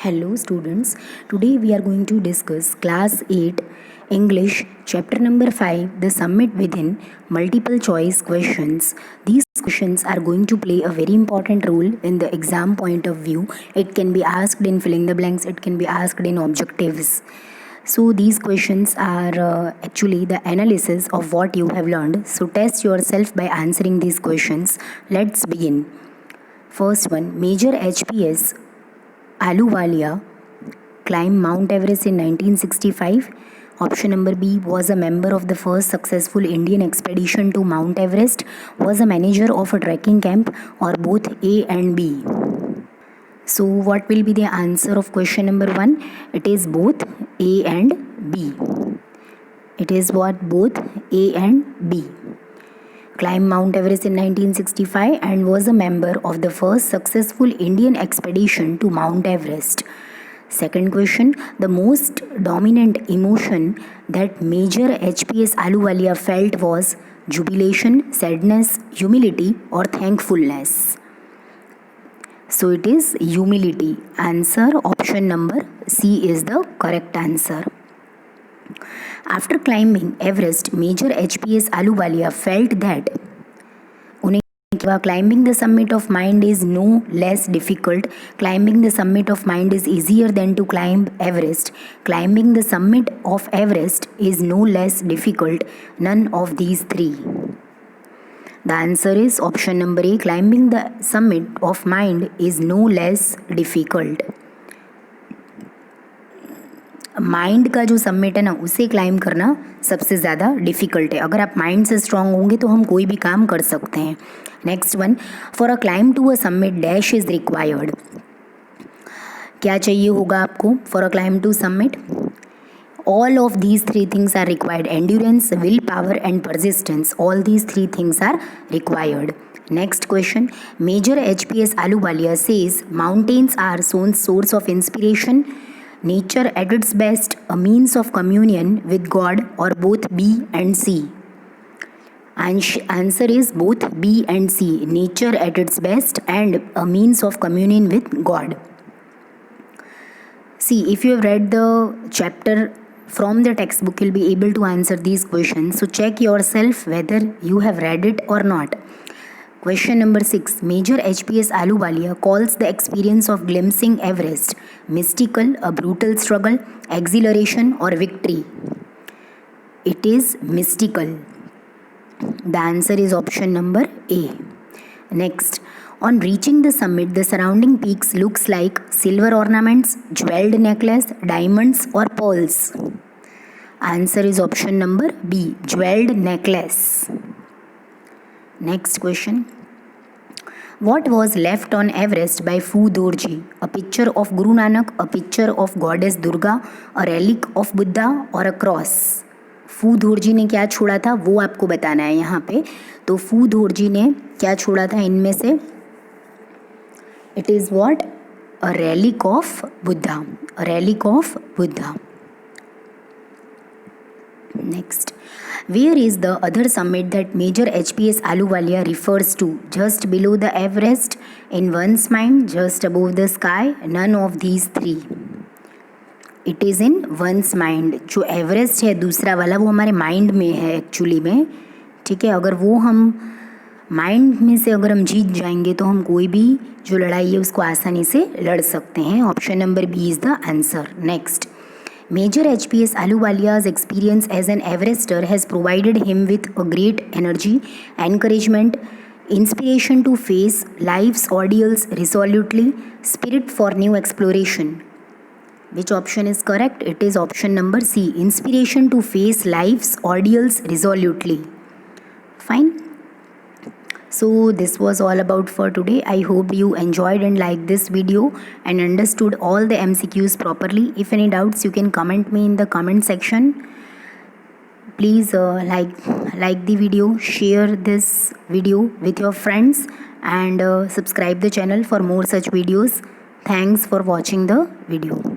Hello students, today we are going to discuss class 8 English chapter number 5 the summit within multiple choice questions. These questions are going to play a very important role in the exam point of view. It can be asked in filling the blanks, it can be asked in objectives. So these questions are actually the analysis of what you have learned. So test yourself by answering these questions. Let's begin. First one, Major HPS Ahluwalia climbed Mount Everest in 1965. Option number B, was a member of the first successful Indian expedition to Mount Everest, was a manager of a trekking camp, or both A and B. So what will be the answer of question number 1? It is both A and B. It is what? Both A and B. Climbed Mount Everest in 1965 and was a member of the first successful Indian expedition to Mount Everest. Second question, the most dominant emotion that Major HPS Ahluwalia felt was jubilation, sadness, humility, or thankfulness. So it is humility. Answer option number C is the correct answer. After climbing Everest, Major HPS Ahluwalia felt that climbing the summit of mind is no less difficult. Climbing the summit of mind is easier than to climb Everest. Climbing the summit of Everest is no less difficult. None of these three. The answer is option number A. Climbing the summit of mind is no less difficult. Mind का जो submit है ना, उसे climb करना सबसे ज़्यादा difficult है. अगर आप माइंड से स्ट्रांग होंगे तो हम कोई भी काम कर सकते हैं. Next one, for a climb to a summit dash is required. क्या चाहिए होगा आपको for a climb to summit? All of these three things are required. Endurance, will power and persistence. All these three things are required. Next question, Major HPS Ahluwalia says mountains are source of inspiration, nature at its best, a means of communion with God, or both B and C. Answer is both B and C. Nature at its best and a means of communion with God. See, if you have read the chapter from the textbook, you'll be able to answer these questions. So check yourself whether you have read it or not. Question number 6. Major HPS Ahluwalia calls the experience of glimpsing Everest mystical, a brutal struggle, exhilaration, or victory. It is mystical. The answer is option number A. Next, on reaching the summit, the surrounding peaks looks like silver ornaments, jeweled necklace, diamonds, or pearls. Answer is option number B, jeweled necklace. Next question. What was left on Everest by Phu Dorji? A picture of Guru Nanak, a picture of goddess Durga, a relic of Buddha, or a cross? Phu Dorji ने क्या छोड़ा था वो आपको बताना है यहाँ पे. तो Phu Dorji ने क्या छोड़ा था इनमें से? It is what? A relic of Buddha. A relic of Buddha. Next, where is the other summit that Major HPS Ahluwalia refers to? Just below the Everest, in one's mind, just above the sky, none of these three. It is in one's mind. जो Everest है दूसरा वाला वो हमारे mind में है actually में. ठीक है, अगर वो हम माइंड में से अगर हम जीत जाएंगे तो हम कोई भी जो लड़ाई है उसको आसानी से लड़ सकते हैं. Option number B is the answer. Next, Major HPS Ahluwalia's experience as an Everester has provided him with a great energy, encouragement, inspiration to face life's ordeals resolutely, spirit for new exploration. Which option is correct? It is option number C, inspiration to face life's ordeals resolutely. Fine. So this was all about for today. I hope you enjoyed and liked this video and understood all the MCQs properly. If any doubts, you can comment me in the comment section. Please like the video, share this video with your friends, and subscribe the channel for more such videos. Thanks for watching the video.